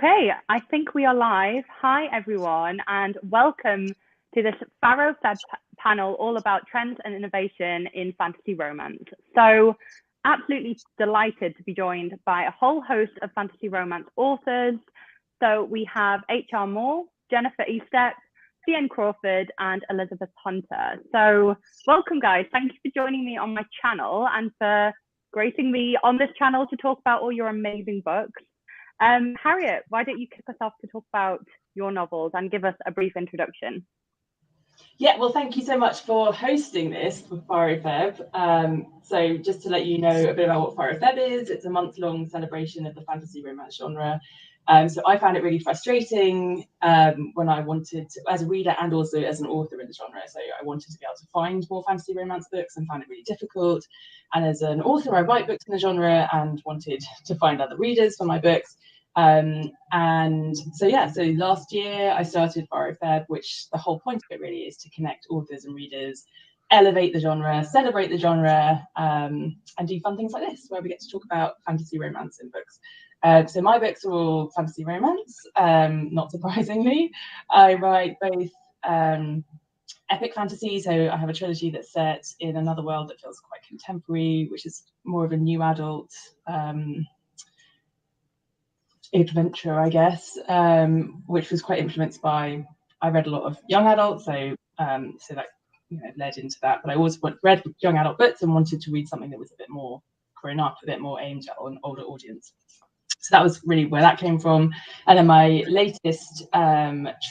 Okay, I think we are live. Hi, everyone, and welcome to this Faro Feb panel all about trends and innovation in fantasy romance. So, absolutely delighted to be joined by a whole host of fantasy romance authors. So, we have H.R. Moore, Jennifer Estep, CN Crawford, and Elizabeth Hunter. So, welcome, guys. Thank you for joining me on my channel and for gracing me on this channel to talk about all your amazing books. Harriet, why don't you kick us off to talk about your novels and give us a brief introduction? Yeah, well, thank you so much for hosting this for Faro Feb. So just to let you know a bit about what Faro Feb is, it's a month-long celebration of the fantasy romance genre. So I found it really frustrating when I wanted to, as a reader and also as an author in the genre. So I wanted to be able to find more fantasy romance books and found it really difficult. And as an author, I write books in the genre and wanted to find other readers for my books. And so last year I started Faro Feb, which the whole point of it really is to connect authors and readers, elevate the genre, celebrate the genre, and do fun things like this where we get to talk about fantasy romance in books. So my books are all fantasy romance, not surprisingly. I write both epic fantasy, so I have a trilogy that's set in another world that feels quite contemporary, which is more of a new adult adventure, I guess, which was quite influenced by, I read a lot of young adults, so that led into that. But I always read young adult books and wanted to read something that was a bit more grown up, a bit more aimed at an older audience. So that was really where that came from. And then my latest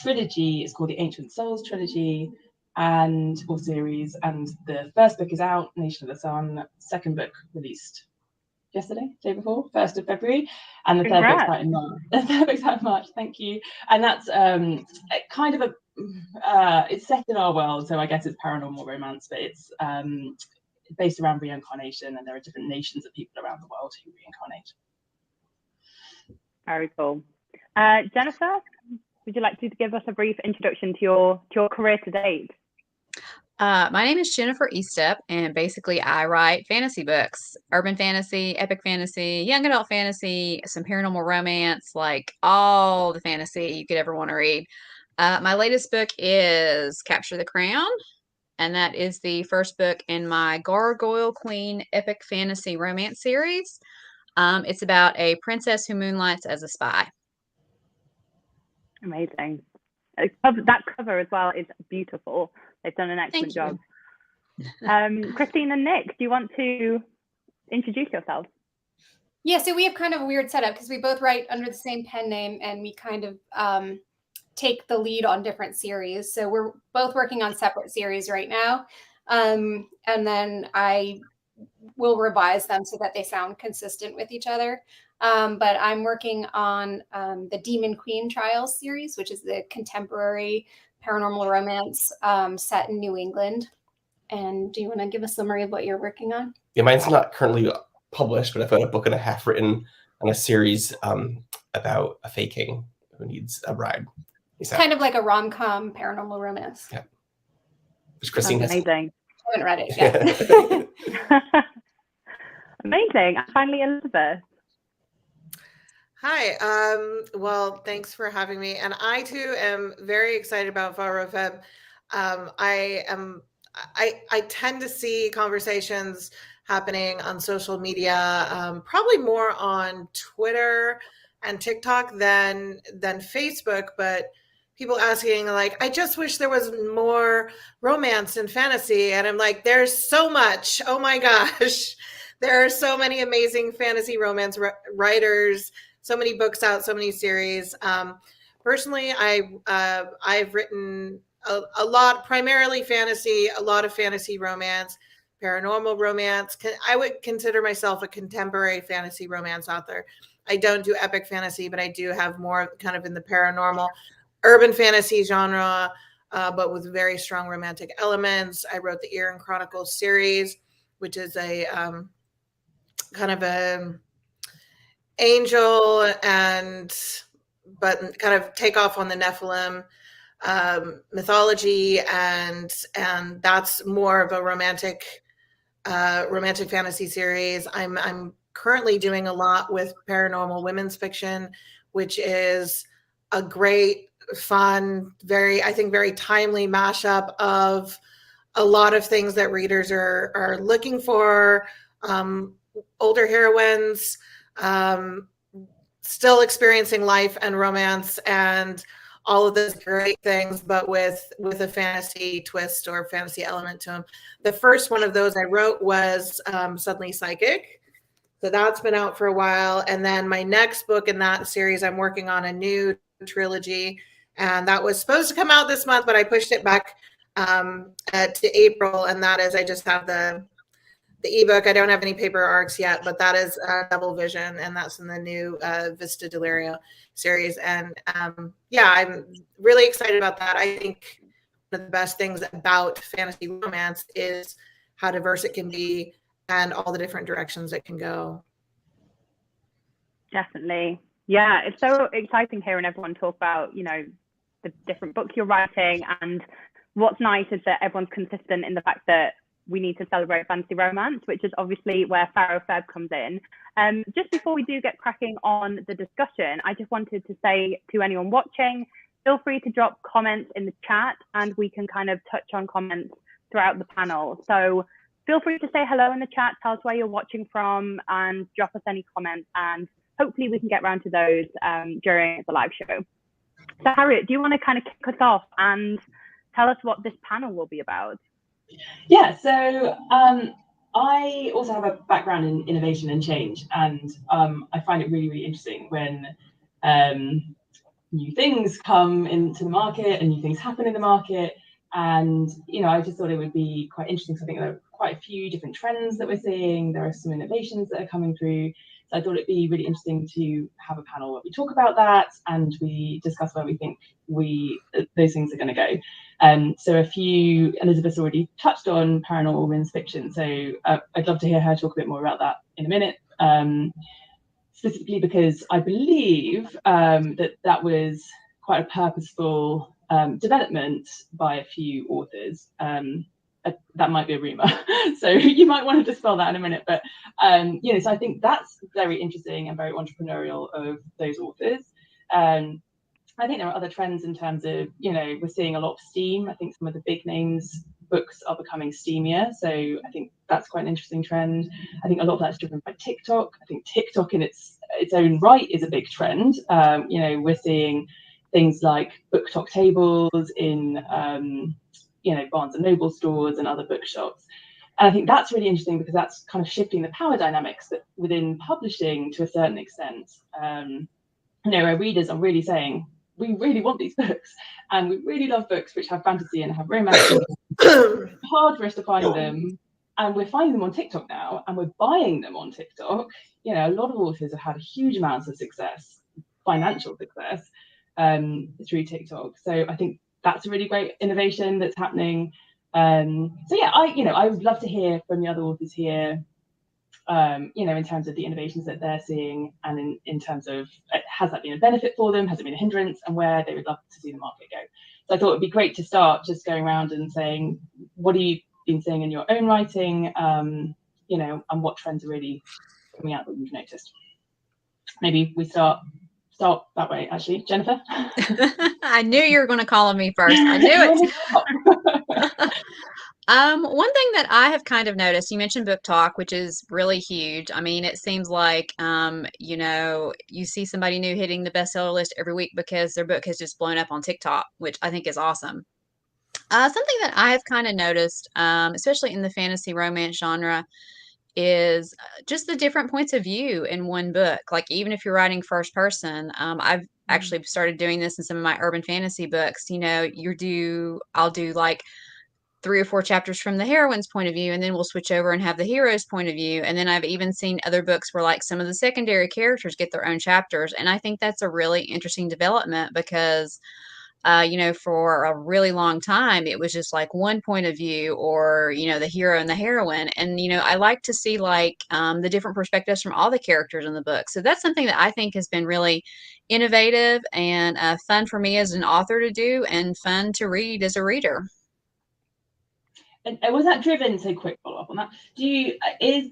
trilogy is called the Ancient Souls trilogy or series, and the first book is out, Nation of the Sun. Second book released yesterday, day before, 1st of February, and the third book's out in March. The third book's out in March, thank you. And that's kind of it's set in our world, so I guess it's paranormal romance, but it's based around reincarnation, and there are different nations of people around the world who reincarnate. Very cool. Jennifer, would you like to give us a brief introduction to your career to date? My name is Jennifer Estep, and basically I write fantasy books, urban fantasy, epic fantasy, young adult fantasy, some paranormal romance, like all the fantasy you could ever want to read. My latest book is Capture the Crown, and that is the first book in my Gargoyle Queen epic fantasy romance series. It's about a princess who moonlights as a spy. Amazing. That cover as well is beautiful. They've done an excellent job. Christine and Nick, do you want to introduce yourselves? Yeah, so we have kind of a weird setup because we both write under the same pen name, and we kind of take the lead on different series. So we're both working on separate series right now. And then I will revise them so that they sound consistent with each other. But I'm working on the Demon Queen Trials series, which is the contemporary paranormal romance set in New England. And do you want to give a summary of what you're working on? Yeah, mine's not currently published, but I've got a book and a half written on a series about a fake king who needs a bride. It's kind of like a rom-com paranormal romance. Yeah. Which Christine has. Amazing. I haven't read it yet. Amazing. And finally, Elizabeth. Hi. Well, thanks for having me. And I too am very excited about Faro Feb. I tend to see conversations happening on social media, probably more on Twitter and TikTok than Facebook, but people asking like, I just wish there was more romance and fantasy. And I'm like, there's so much. Oh my gosh. There are so many amazing fantasy romance writers, so many books out, so many series. Personally, I've written a lot, primarily fantasy, a lot of fantasy romance, paranormal romance. I would consider myself a contemporary fantasy romance author. I don't do epic fantasy, but I do have more kind of in the paranormal, urban fantasy genre, but with very strong romantic elements. I wrote the CN Crawford series, which is a kind of a angel but kind of take off on the Nephilim mythology, and that's more of a romantic fantasy series. I'm currently doing a lot with paranormal women's fiction, which is a great, fun, I think very timely mashup of a lot of things that readers are looking for. Older heroines, still experiencing life and romance and all of those great things, but with a fantasy twist or fantasy element to them. The first one of those I wrote was Suddenly Psychic. So that's been out for a while. And then my next book in that series, I'm working on a new trilogy. And that was supposed to come out this month, but I pushed it back to April. And that is, I just have the ebook. I don't have any paper arcs yet, but that is Double Vision, and that's in the new Vista Delirio series. And yeah, I'm really excited about that. I think one of the best things about fantasy romance is how diverse it can be and all the different directions it can go. Definitely. Yeah, it's so exciting hearing everyone talk about, you know, the different books you're writing. And what's nice is that everyone's consistent in the fact that we need to celebrate fantasy romance, which is obviously where Pharaoh Feb comes in. Just before we do get cracking on the discussion, I just wanted to say to anyone watching, feel free to drop comments in the chat and we can kind of touch on comments throughout the panel. So feel free to say hello in the chat, tell us where you're watching from, and drop us any comments, and hopefully we can get around to those during the live show. So Harriet, do you want to kind of kick us off and tell us what this panel will be about? Yeah, so I also have a background in innovation and change, and I find it really, really interesting when new things come into the market and new things happen in the market. And, you know, I just thought it would be quite interesting. So I think there are quite a few different trends that we're seeing. There are some innovations that are coming through. So I thought it'd be really interesting to have a panel where we talk about that and we discuss where we think those things are going to go. So a few, Elizabeth's already touched on paranormal women's fiction. So I'd love to hear her talk a bit more about that in a minute. Specifically because I believe that was quite a purposeful development by a few authors. That might be a rumor, so you might want to dispel that in a minute. But you know, so I think that's very interesting and very entrepreneurial of those authors. I think there are other trends in terms of, you know, we're seeing a lot of steam. I think some of the big names books are becoming steamier, so I think that's quite an interesting trend. I think a lot of that's driven by TikTok. I think TikTok in its own right is a big trend. You know, we're seeing things like book talk tables in you know, Barnes and Noble stores and other bookshops. And I think that's really interesting because that's kind of shifting the power dynamics that within publishing to a certain extent. You know, where readers are really saying, we really want these books and we really love books which have fantasy and have romance. It's hard for us to find them, and we're finding them on TikTok now and we're buying them on TikTok. You know, a lot of authors have had huge amounts of success, financial success, through TikTok. So I think that's a really great innovation that's happening. So yeah, I would love to hear from the other authors here, you know, in terms of the innovations that they're seeing, and in terms of has that been a benefit for them, has it been a hindrance, and where they would love to see the market go. So I thought it'd be great to start just going around and saying, what have you been seeing in your own writing, you know, and what trends are really coming out that you've noticed. Thmaybe we start that way, actually. Jennifer? I knew you were going to call on me first. I knew it. One thing that I have kind of noticed, you mentioned book talk, which is really huge. I mean, it seems like, you know, you see somebody new hitting the bestseller list every week because their book has just blown up on TikTok, which I think is awesome. Something that I have kind of noticed, especially in the fantasy romance genre, is just the different points of view in one book. Like, even if you're writing first person, I've actually started doing this in some of my urban fantasy books. You know, I'll do like 3 or 4 chapters from the heroine's point of view, and then we'll switch over and have the hero's point of view. And then I've even seen other books where like some of the secondary characters get their own chapters. And I think that's a really interesting development because you know, for a really long time, it was just like one point of view, or, you know, the hero and the heroine. And, you know, I like to see like the different perspectives from all the characters in the book. So that's something that I think has been really innovative and fun for me as an author to do, and fun to read as a reader. And was that driven, so quick follow-up on that, do you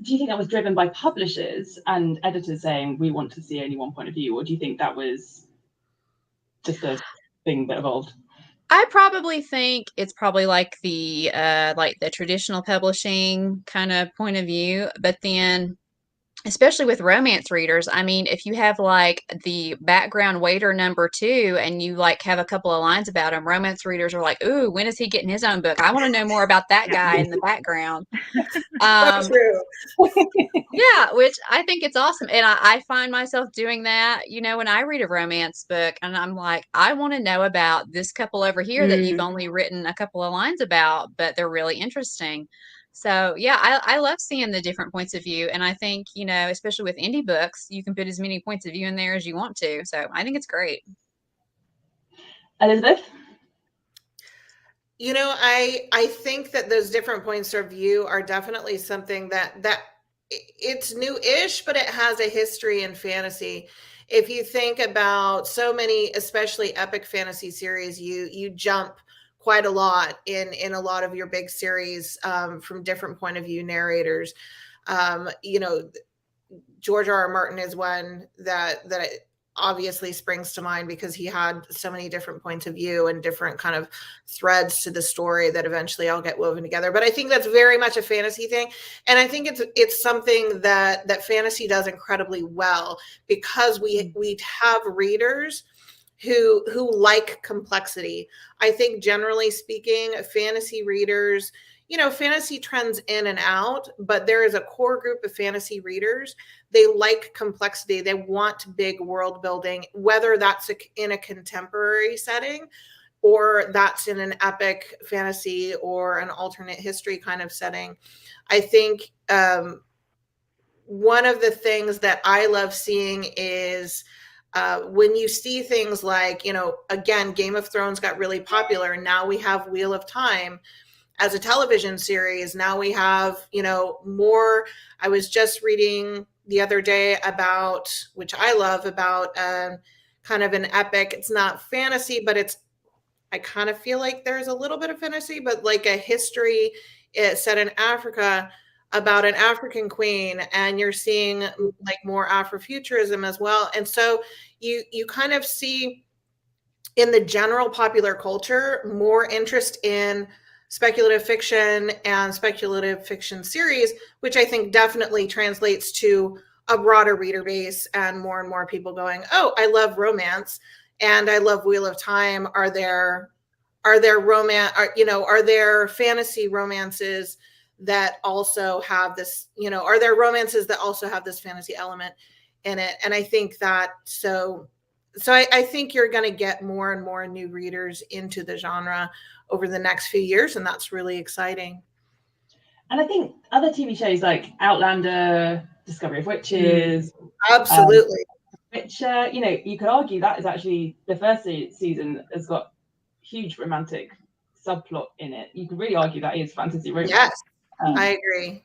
think that was driven by publishers and editors saying we want to see only one point of view, or do you think that was just a thing that evolved? I probably think it's probably like the traditional publishing kind of point of view, but then especially with romance readers, I mean, if you have like the background waiter number 2 and you like have a couple of lines about him, romance readers are like, ooh, when is he getting his own book? I want to know more about that guy in the background. So true. Yeah, which I think it's awesome. And I find myself doing that, when I read a romance book and I'm like, I want to know about this couple over here that you've only written a couple of lines about, but they're really interesting. So yeah, I love seeing the different points of view. And I think, especially with indie books, you can put as many points of view in there as you want to. So I think it's great. Elizabeth? I think that those different points of view are definitely something that it's new-ish, but it has a history in fantasy. If you think about so many, especially epic fantasy series, you jump quite a lot in a lot of your big series from different point of view narrators. George R.R. Martin is one that obviously springs to mind because he had so many different points of view and different kind of threads to the story that eventually all get woven together. But I think that's very much a fantasy thing. And I think it's something that fantasy does incredibly well because we have readers who like complexity. I think generally speaking, fantasy readers, fantasy trends in and out, but there is a core group of fantasy readers. They like complexity. They want big world building, whether that's in a contemporary setting or that's in an epic fantasy or an alternate history kind of setting. I think one of the things that I love seeing is when you see things like, again, Game of Thrones got really popular, and now we have Wheel of Time as a television series. Now we have, more. I was just reading the other day about, which I love, about kind of an epic. It's not fantasy, but I kind of feel like there's a little bit of fantasy, but like a history set in Africa about an African queen, and you're seeing like more Afrofuturism as well. And so you kind of see in the general popular culture more interest in speculative fiction and speculative fiction series, which I think definitely translates to a broader reader base and more people going, oh, I love romance and I love Wheel of Time. Are there romance? Are there fantasy romances that also have this? Are there romances that also have this fantasy element in it? And I think that so I think you're going to get more and more new readers into the genre over the next few years, and that's really exciting. And I think other TV shows like Outlander, Discovery of Witches, absolutely, Witcher, you could argue that is actually the first season has got huge romantic subplot in it. You could really argue that is fantasy romance. Yes, I agree.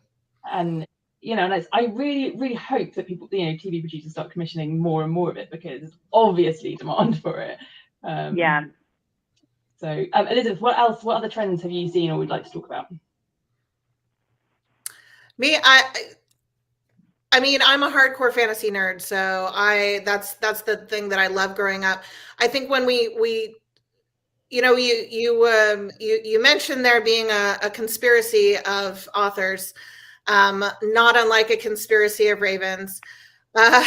And and I really, really hope that people, TV producers start commissioning more and more of it, because there's obviously demand for it. Yeah. So, Elizabeth, what other trends have you seen or would like to talk about? Me, I mean, I'm a hardcore fantasy nerd, so that's the thing that I love growing up. I think when we you mentioned there being a conspiracy of authors, not unlike a conspiracy of ravens, but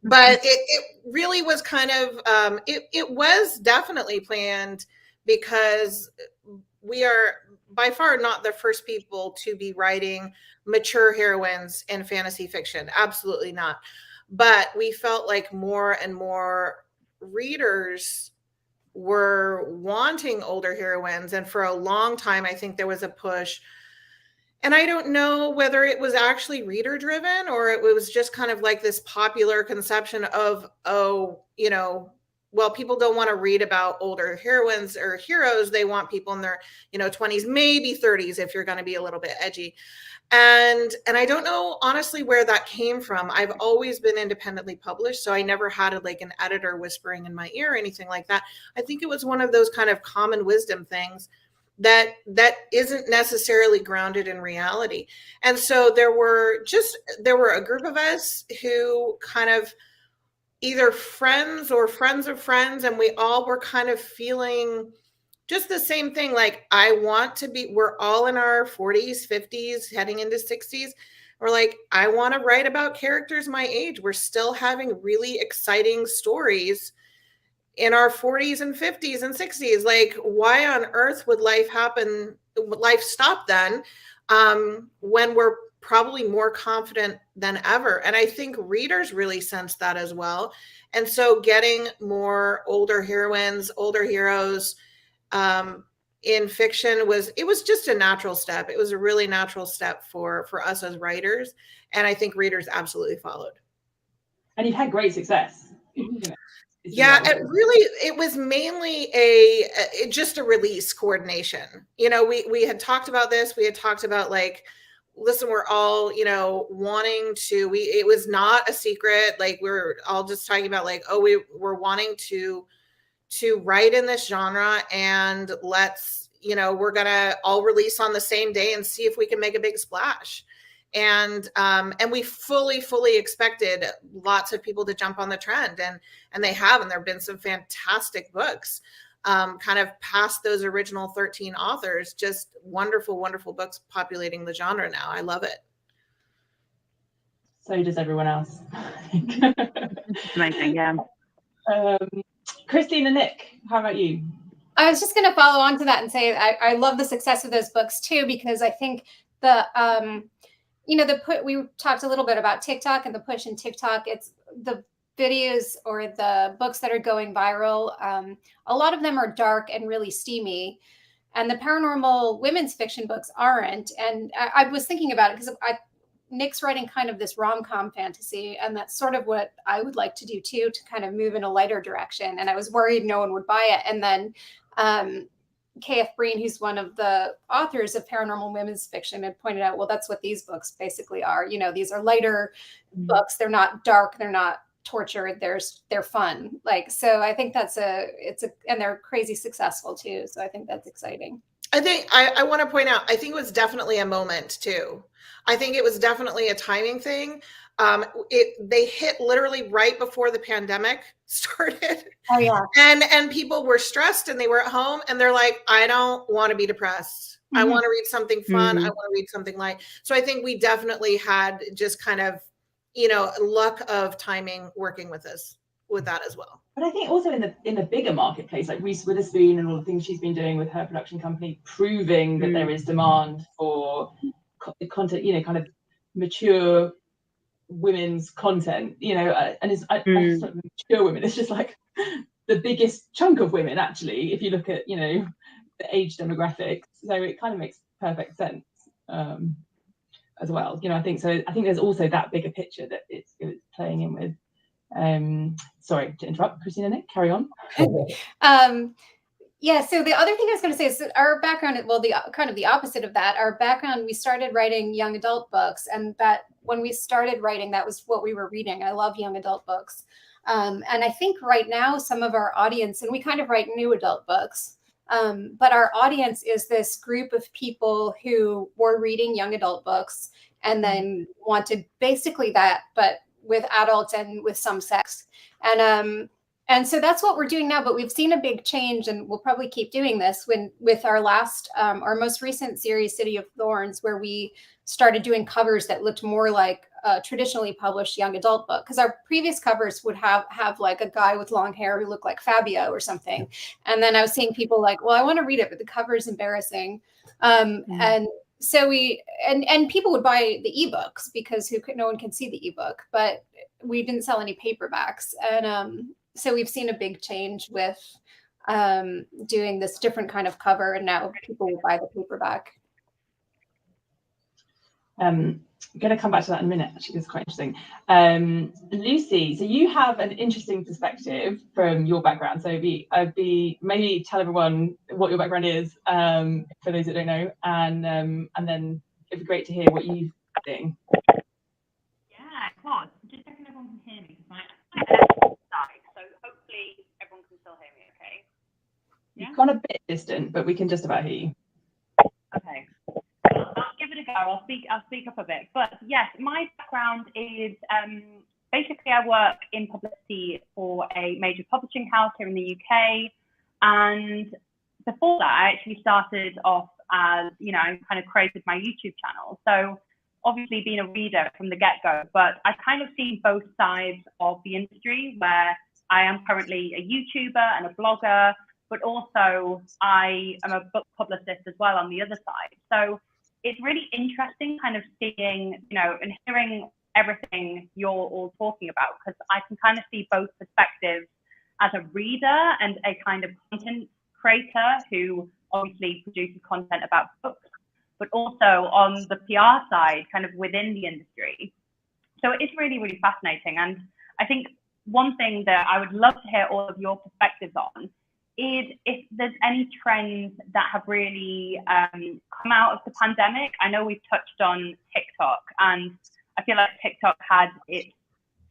it really was kind of it was definitely planned, because we are by far not the first people to be writing mature heroines in fantasy fiction. Absolutely not. But we felt like more and more readers were wanting older heroines. And for a long time, I think there was a push. And I don't know whether it was actually reader driven or it was just kind of like this popular conception of, well, people don't want to read about older heroines or heroes. They want people in their, 20s, maybe 30s, if you're going to be a little bit edgy. And I don't know, honestly, where that came from. I've always been independently published, so I never had an editor whispering in my ear or anything like that. I think it was one of those kind of common wisdom things that isn't necessarily grounded in reality. And so there were a group of us who kind of either friends or friends of friends, and we all were kind of feeling just the same thing. Like, we're all in our 40s, 50s, heading into 60s. We're like, I want to write about characters my age. We're still having really exciting stories in our 40s and 50s and 60s. Like, why on earth would life stop then, when we're probably more confident than ever? And I think readers really sense that as well. And so getting more older heroines, older heroes in fiction was just a natural step. It was a really natural step for us as writers. And I think readers absolutely followed. And you've had great success. Yeah, it was mainly just a release coordination. We had talked about this. We had talked about, like, listen, we're all, wanting to, it was not a secret. Like, we're all just talking about, like, oh, we're wanting to write in this genre, and let's, we're going to all release on the same day and see if we can make a big splash. And we fully expected lots of people to jump on the trend, and they have, and there have been some fantastic books, kind of past those original 13 authors, just wonderful books populating the genre now. I love it. So does everyone else. Amazing, yeah. Christine and Nick, how about you? I was just going to follow on to that and say I love the success of those books too, because I think we talked a little bit about TikTok and the push in TikTok. It's the videos or the books that are going viral. A lot of them are dark and really steamy, and the paranormal women's fiction books aren't. And I was thinking about it because Nick's writing kind of this rom-com fantasy, and that's sort of what I would like to do too, to kind of move in a lighter direction. And I was worried no one would buy it. And then K.F. Breen, who's one of the authors of paranormal women's fiction, had pointed out, well, that's what these books basically are. These are lighter books. They're not dark. They're not torture. They're fun. Like, so I think and they're crazy successful too. So I think that's exciting. I think I want to point out, I think it was definitely a moment too. I think it was definitely a timing thing. They hit literally right before the pandemic started. Oh yeah. And people were stressed, and they were at home, and they're like, I don't want to be depressed. I want to read something fun. I want to read something light. So I think we definitely had just kind of, luck of timing working with us with that as well. But I think also in the bigger marketplace, like Reese Witherspoon and all the things she's been doing with her production company, proving that there is demand for content, kind of mature women's content, and it's not mature women. It's just like the biggest chunk of women, actually, if you look at, the age demographics. So it kind of makes perfect sense as well. I think so. I think there's also that bigger picture that it's playing in with. Sorry to interrupt, Christina. Nick, carry on. Yeah, so the other thing I was going to say is that our background, well, the kind of the opposite of that, our background, we started writing young adult books, and that when we started writing, that was what we were reading. I love young adult books. And I think right now some of our audience, and we kind of write new adult books, but our audience is this group of people who were reading young adult books and then wanted basically that, but with adults and with some sex. And so that's what we're doing now, but we've seen a big change, and we'll probably keep doing this with our most recent series, City of Thorns, where we started doing covers that looked more like a traditionally published young adult book. Because our previous covers would have like a guy with long hair who looked like Fabio or something. And then I was seeing people like, well, I want to read it, but the cover is embarrassing. And so and people would buy the ebooks because no one can see the ebook, but we didn't sell any paperbacks. And so we've seen a big change with doing this different kind of cover, and now people will buy the paperback. I'm going to come back to that in a minute. Actually, it's quite interesting. Lucy, so you have an interesting perspective from your background. So I'd be maybe tell everyone what your background is for those that don't know, and then it'd be great to hear what you're doing. Yeah, of course. Just checking everyone can hear me. So hopefully everyone can still hear me, okay? Yeah? You've gone a bit distant, but we can just about hear you. speak up a bit. But yes, my background is basically I work in publicity for a major publishing house here in the UK, and before that, I actually started off as, I kind of created my YouTube channel. So obviously being a reader from the get-go, but I've kind of seen both sides of the industry, where I am currently a YouTuber and a blogger, but also I am a book publicist as well on the other side. So it's really interesting kind of seeing, and hearing everything you're all talking about, because I can kind of see both perspectives as a reader and a kind of content creator who obviously produces content about books, but also on the PR side, kind of within the industry. So it's really, really fascinating. And I think one thing that I would love to hear all of your perspectives on is if there's any trends that have really come out of the pandemic. I know we've touched on TikTok, and I feel like TikTok had its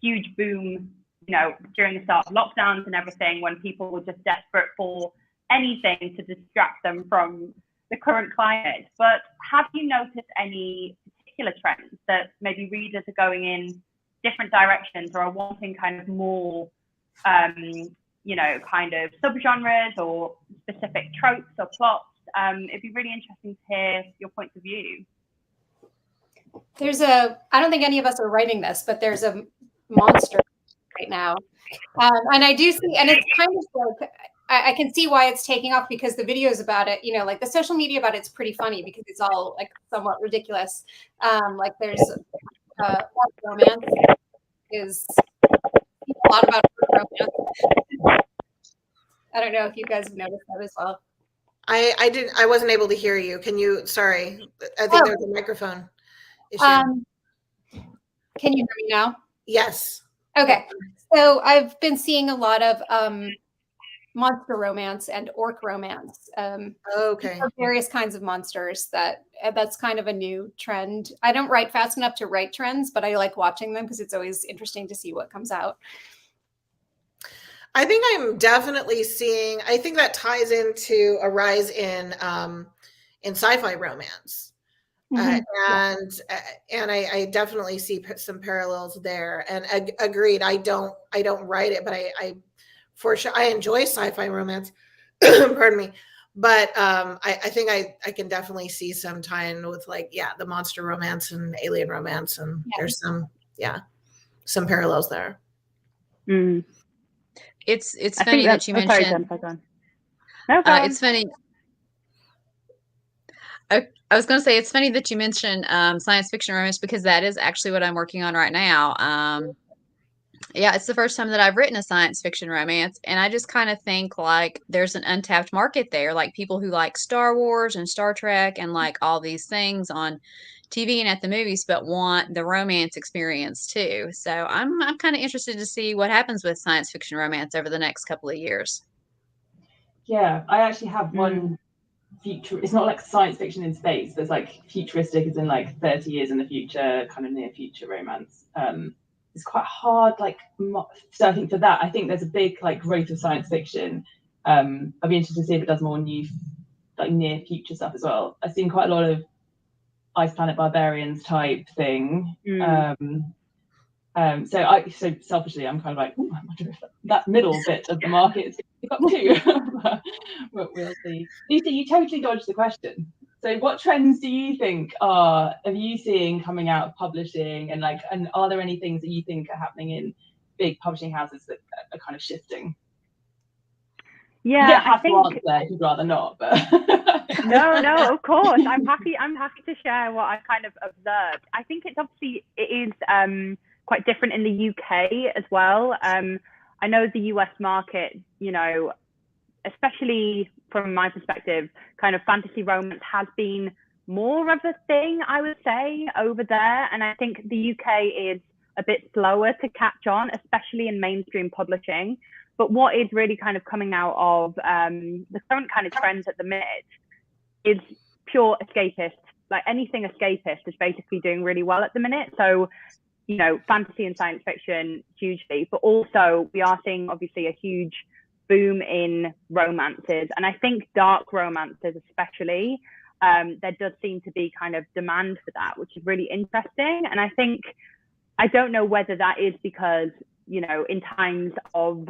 huge boom, during the start of lockdowns and everything, when people were just desperate for anything to distract them from the current climate. But have you noticed any particular trends that maybe readers are going in different directions, or are wanting kind of more, kind of subgenres or specific tropes or plots? It'd be really interesting to hear your points of view. I don't think any of us are writing this, but there's a monster right now. And I do see, and it's kind of like, I can see why it's taking off, because the videos about it, like the social media about it's pretty funny, because it's all like somewhat ridiculous. Like there's romance is a lot about romance. I don't know if you guys have noticed that as well. I wasn't able to hear you. Sorry. I think there's a microphone issue. Can you hear me now? Yes. Okay. So I've been seeing a lot of monster romance and orc romance. Okay. Various kinds of monsters. That's kind of a new trend. I don't write fast enough to write trends, but I like watching them because it's always interesting to see what comes out. I think I'm definitely seeing, I think that ties into a rise in sci-fi romance. And I definitely see some parallels there, and agreed. I don't write it, but I for sure I enjoy sci-fi romance. Pardon me, but I think I can definitely see some tie-in with the monster romance and alien romance, and there's some parallels there. Mm. It's funny that you mentioned. It's funny. I was going to say, it's funny that you mentioned science fiction romance, because that is actually what I'm working on right now. It's the first time that I've written a science fiction romance, and I just kind of think like there's an untapped market there, like people who like Star Wars and Star Trek and like all these things on TV and at the movies, but want the romance experience too. So I'm kind of interested to see what happens with science fiction romance over the next couple of years. Yeah, I actually have one future. It's not like science fiction in space, but it's like futuristic, as in like 30 years in the future, kind of near future romance. It's quite hard, so I think for that, I think there's a big growth of science fiction. I'd be interested to see if it does more new, near future stuff as well. I've seen quite a lot of Ice Planet Barbarians type thing. So selfishly, I'm kind of like, I wonder if that middle bit of the market is going to pick up too. But we'll see. Lisa, you totally dodged the question. So what trends do you think are you seeing coming out of publishing, and are there any things that you think are happening in big publishing houses that are kind of shifting? Yeah, you don't have to answer if you'd rather not, but no, of course. I'm happy to share what I've kind of observed. I think it is quite different in the UK as well. I know the US market, especially from my perspective, kind of fantasy romance has been more of a thing, I would say, over there. And I think the UK is a bit slower to catch on, especially in mainstream publishing. But what is really kind of coming out of the current kind of trends at the minute is pure escapist. Like anything escapist is basically doing really well at the minute. So, fantasy and science fiction hugely, but also we are seeing obviously a huge boom in romances. And I think dark romances especially there does seem to be kind of demand for that, which is really interesting. And I think, I don't know whether that is because, you know, in times of,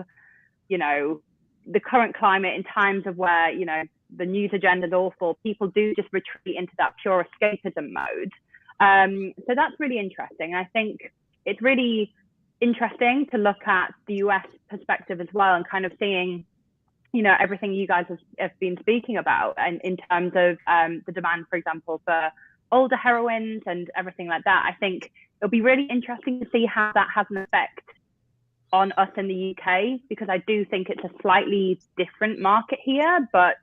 you know, the current climate, in times of where, you know, the news agenda is awful, people do just retreat into that pure escapism mode. So that's really interesting. I think it's really interesting to look at the US perspective as well, and kind of seeing, you know, everything you guys have been speaking about, and in terms of the demand, for example, for older heroines and everything like that. I think it'll be really interesting to see how that has an effect on us in the UK, because I do think it's a slightly different market here, but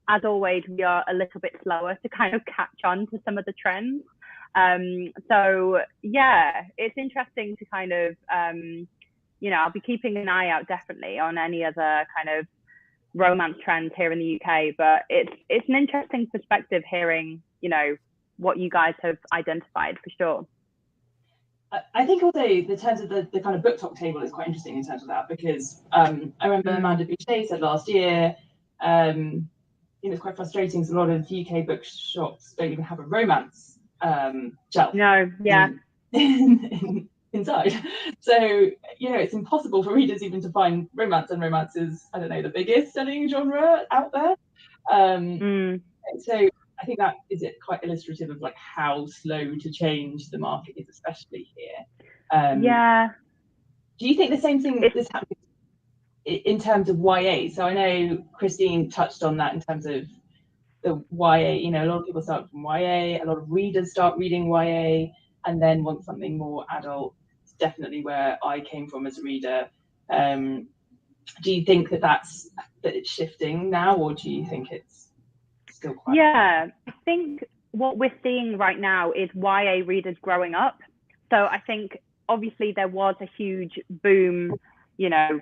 as always, we are a little bit slower to kind of catch on to some of the trends. So yeah, it's interesting to kind of, you know, I'll be keeping an eye out definitely on any other kind of romance trends here in the UK, but it's an interesting perspective hearing, you know, what you guys have identified for sure. I think also the terms of the kind of book talk table is quite interesting in terms of that, because I remember Amanda Boucher said last year, it was quite frustrating because a lot of UK bookshops don't even have a romance shelf. No, yeah. Inside. So, you know, it's impossible for readers even to find romance, and romance is, I don't know, the biggest selling genre out there. So I think that is quite illustrative of like how slow to change the market is, especially here. Yeah. Do you think the same thing is happening in terms of YA? So I know Christine touched on that in terms of the YA. You know, a lot of people start from YA, a lot of readers start reading YA and then want something more adult. It's definitely where I came from as a reader. Do you think that it's shifting now, or do you think it's still quite? Yeah, I think what we're seeing right now is YA readers growing up. So I think obviously there was a huge boom, you know,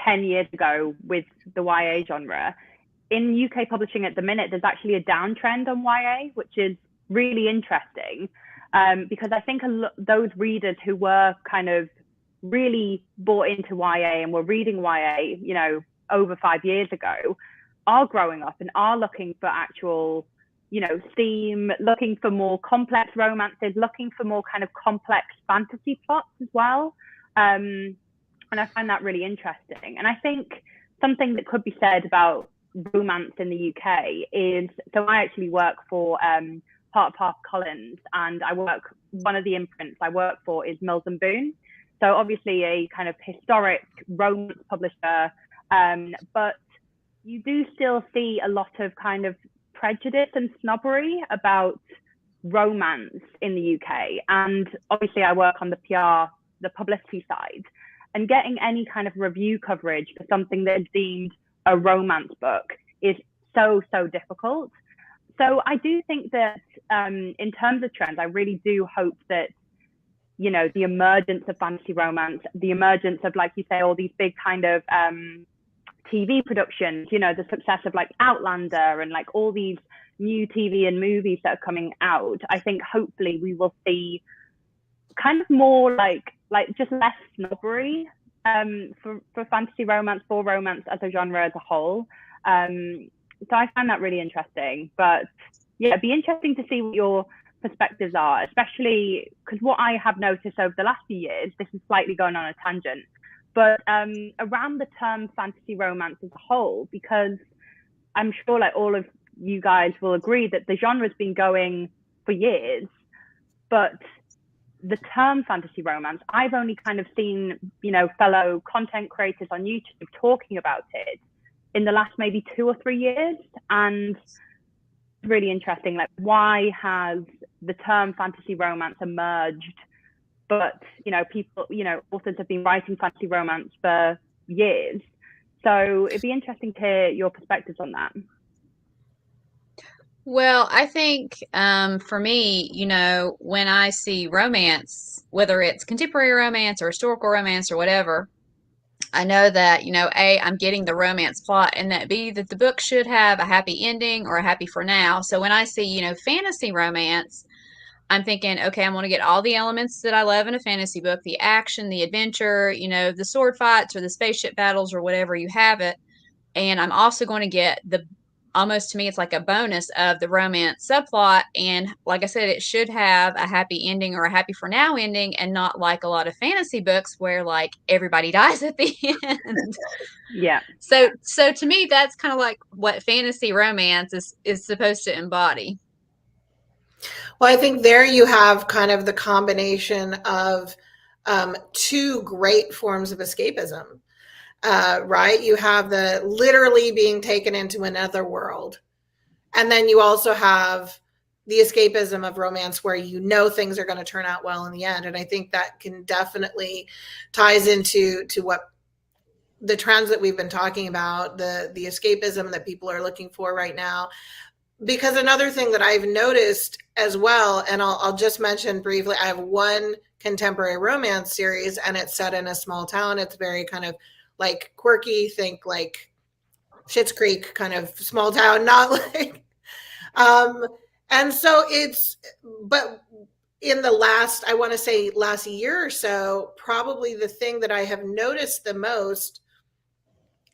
10 years ago with the YA genre. In UK publishing at the minute, there's actually a downtrend on YA, which is really interesting, because I think those readers who were kind of really bought into YA and were reading YA, you know, over 5 years ago, are growing up and are looking for actual, you know, theme, looking for more complex romances, looking for more kind of complex fantasy plots as well. And I find that really interesting. And I think something that could be said about romance in the UK is, so I actually work for HarperCollins, and one of the imprints I work for is Mills and Boon. So obviously a kind of historic romance publisher, but you do still see a lot of kind of prejudice and snobbery about romance in the UK. And obviously I work on the PR, the publicity side, and getting any kind of review coverage for something that is deemed a romance book is so difficult. So I do think that in terms of trends, I really do hope that, you know, the emergence of fantasy romance, the emergence of, like you say, all these big kind of TV productions, you know, the success of like Outlander and like all these new TV and movies that are coming out, I think hopefully we will see kind of more like just less snobbery for fantasy romance, for romance as a genre as a whole. So I find that really interesting. But yeah, it'd be interesting to see what your perspectives are, especially because what I have noticed over the last few years, this is slightly going on a tangent, but around the term fantasy romance as a whole, because I'm sure like all of you guys will agree that the genre has been going for years, but the term fantasy romance, I've only kind of seen, you know, fellow content creators on YouTube talking about it in the last maybe 2 or 3 years. And it's really interesting, like, why has the term fantasy romance emerged? But, you know, people, you know, authors have been writing fantasy romance for years. So it'd be interesting to hear your perspectives on that. Well, I think for me, you know, when I see romance, whether it's contemporary romance or historical romance or whatever, I know that, you know, A, I'm getting the romance plot, and that B, that the book should have a happy ending or a happy for now. So when I see, you know, fantasy romance, I'm thinking, okay, I'm going to get all the elements that I love in a fantasy book, the action, the adventure, you know, the sword fights or the spaceship battles or whatever you have it. And I'm also going to get the almost to me, it's like a bonus of the romance subplot. And like I said, it should have a happy ending or a happy for now ending, and not like a lot of fantasy books where like everybody dies at the end. Yeah. So to me, that's kind of like what fantasy romance is supposed to embody. Well, I think there you have kind of the combination of two great forms of escapism, right? You have the literally being taken into another world. And then you also have the escapism of romance where you know things are going to turn out well in the end. And I think that can definitely ties into what the trends that we've been talking about, the escapism that people are looking for right now. Because another thing that I've noticed as well, and I'll just mention briefly, I have one contemporary romance series and it's set in a small town. It's very kind of like quirky, think like Schitt's Creek kind of small town, not like, and so but in the last, I want to say last year or so, probably the thing that I have noticed the most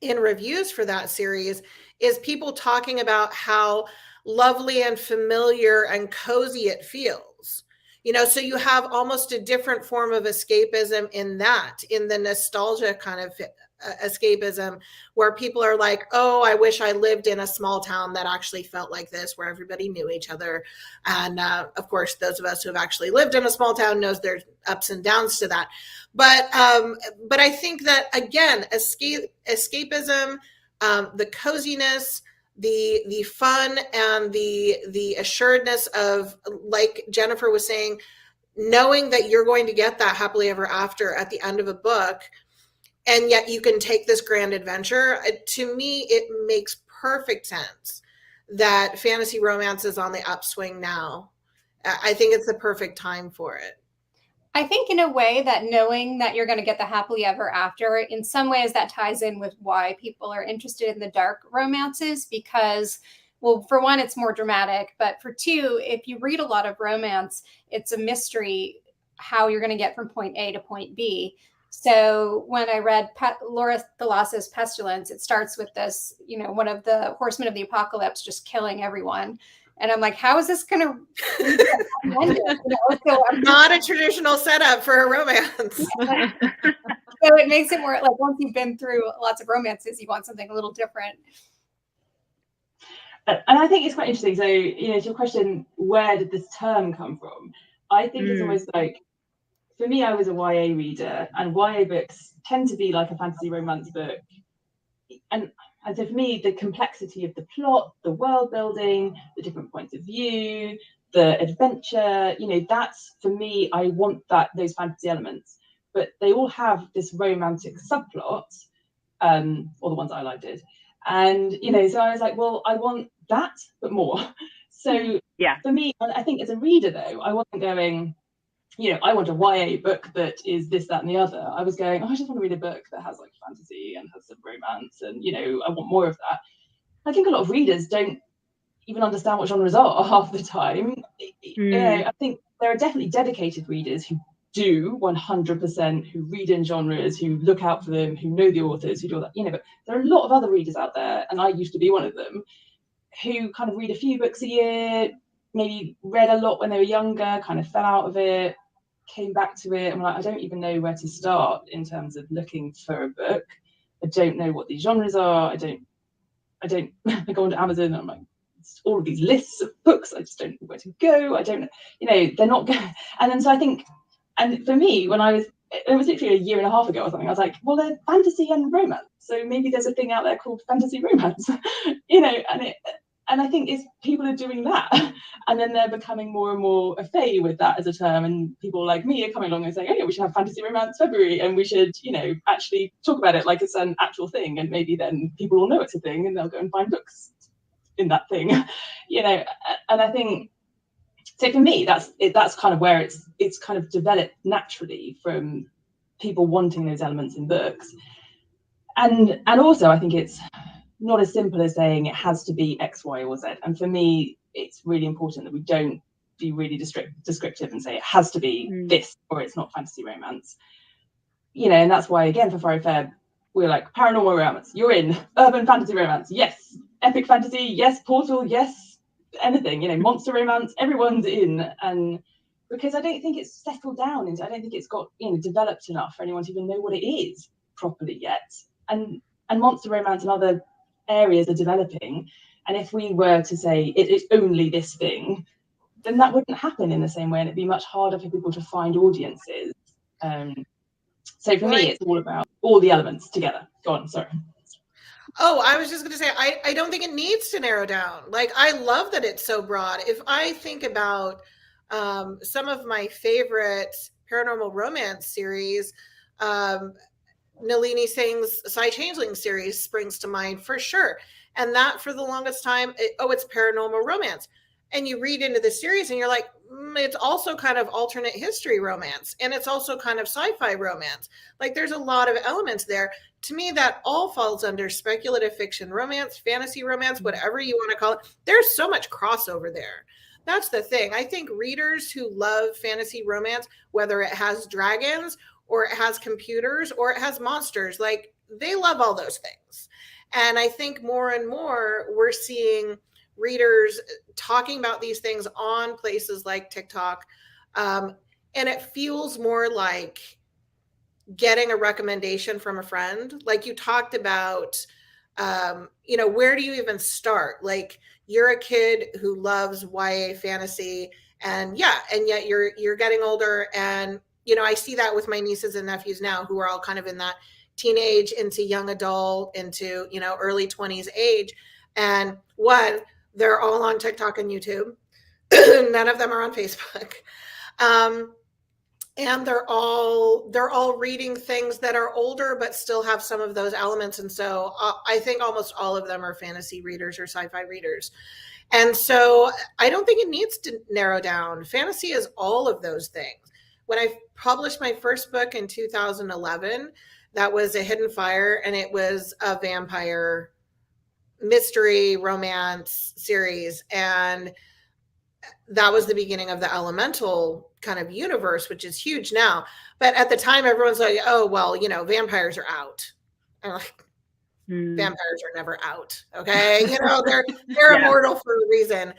in reviews for that series is people talking about how lovely and familiar and cozy it feels. So you have almost a different form of escapism in the nostalgia kind of escapism, where people are like, oh, I wish I lived in a small town that actually felt like this, where everybody knew each other. And of course, those of us who have actually lived in a small town knows there's ups and downs to that. But I think that, again, escapism, the coziness, the fun, and the assuredness of, like Jennifer was saying, knowing that you're going to get that happily ever after at the end of a book, and yet you can take this grand adventure. To me, it makes perfect sense that fantasy romance is on the upswing now. I think it's the perfect time for it. I think in a way that knowing that you're going to get the happily ever after, in some ways that ties in with why people are interested in the dark romances, because, well, for one, it's more dramatic, but for two, if you read a lot of romance, it's a mystery how you're going to get from point A to point B. So when I read Laura Thalasso's Pestilence, it starts with this, one of the horsemen of the apocalypse just killing everyone. And I'm like, how is this going to not a traditional setup for a romance. So it makes it more like, once you've been through lots of romances, you want something a little different. And I think it's quite interesting. So, to your question, where did this term come from? I think it's almost like, for me, I was a YA reader, and YA books tend to be like a fantasy romance book. And so for me, the complexity of the plot, the world building, the different points of view, the adventure, that's, for me, I want those fantasy elements. But they all have this romantic subplot, or the ones I liked did. And, so I was like, well, I want that, but more. So yeah, for me, I think as a reader, though, I wasn't going, I want a YA book that is this, that, and the other. I was going, I just want to read a book that has like fantasy and has some romance, and I want more of that. I think a lot of readers don't even understand what genres are half the time. I think there are definitely dedicated readers who do 100%, who read in genres, who look out for them, who know the authors, who do all that, but there are a lot of other readers out there, and I used to be one of them, who kind of read a few books a year, maybe read a lot when they were younger, kind of fell out of it, came back to it, and like, I don't even know where to start in terms of looking for a book. I don't know what these genres are. I don't I go onto Amazon and I'm like, all of these lists of books, I just don't know where to go. I don't know, they're not good. And then so I think, and for me, it was literally a year and a half ago or something, I was like, well, they're fantasy and romance, so maybe there's a thing out there called fantasy romance. And I think people are doing that, and then they're becoming more and more affay with that as a term, and people like me are coming along and saying, oh yeah, we should have Fantasy Romance February, and we should, actually talk about it like it's an actual thing, and maybe then people will know it's a thing, and they'll go and find books in that thing, And I think, so for me, that's kind of where it's kind of developed naturally from people wanting those elements in books, and also I think it's not as simple as saying it has to be X, Y, or Z. And for me, it's really important that we don't be really descriptive and say it has to be this or it's not fantasy romance. And that's why, again, for Furry Feb, we're like, paranormal romance, you're in. Urban fantasy romance, yes. epic fantasy, yes, Portal, yes, anything, monster romance, everyone's in. And because I don't think it's settled down into, I don't think it's got, developed enough for anyone to even know what it is properly yet. And monster romance and other areas are developing. And if we were to say it is only this thing, then that wouldn't happen in the same way, and it'd be much harder for people to find audiences. So for me, it's all about all the elements together. Go on, sorry. Oh, I was just going to say, I don't think it needs to narrow down. Like, I love that it's so broad. If I think about some of my favorite paranormal romance series, Nalini Singh's Psy-Changeling series springs to mind for sure. And that for the longest time, it's paranormal romance. And you read into the series and you're like, it's also kind of alternate history romance. And it's also kind of sci-fi romance. Like, there's a lot of elements there. To me, that all falls under speculative fiction romance, fantasy romance, whatever you want to call it. There's so much crossover there. That's the thing. I think readers who love fantasy romance, whether it has dragons or it has computers or it has monsters, like, they love all those things. And I think more and more we're seeing readers talking about these things on places like TikTok. And it feels more like getting a recommendation from a friend. Like you talked about, where do you even start? Like, you're a kid who loves YA fantasy, and yet you're getting older. And, I see that with my nieces and nephews now, who are all kind of in that teenage into young adult into, early 20s age. And they're all on TikTok and YouTube. None of them are on Facebook. And they're all reading things that are older, but still have some of those elements. And so I think almost all of them are fantasy readers or sci-fi readers. And so I don't think it needs to narrow down. Fantasy is all of those things. When I published my first book in 2011, that was A Hidden Fire, and it was a vampire mystery romance series. And that was the beginning of the elemental kind of universe, which is huge now. But at the time, everyone's like, oh, well, vampires are out. I'm like, vampires are never out. Okay. They're immortal for a reason,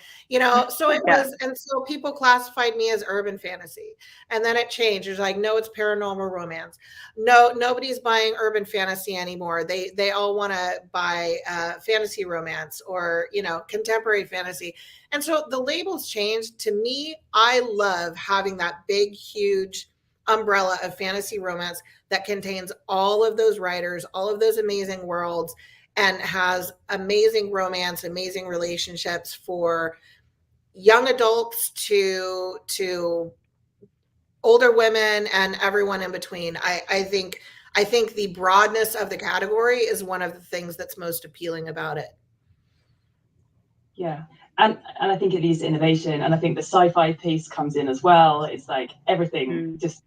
so it was. And so people classified me as urban fantasy, and then it changed. It's like, no, it's paranormal romance. No, nobody's buying urban fantasy anymore. They all want to buy fantasy romance or, contemporary fantasy. And so the labels changed. To me, I love having that big, huge umbrella of fantasy romance that contains all of those writers, all of those amazing worlds, and has amazing romance, amazing relationships for young adults to older women and everyone in between. I think the broadness of the category is one of the things that's most appealing about it. Yeah. And I think it leads to innovation. And I think the sci-fi piece comes in as well. It's like everything just,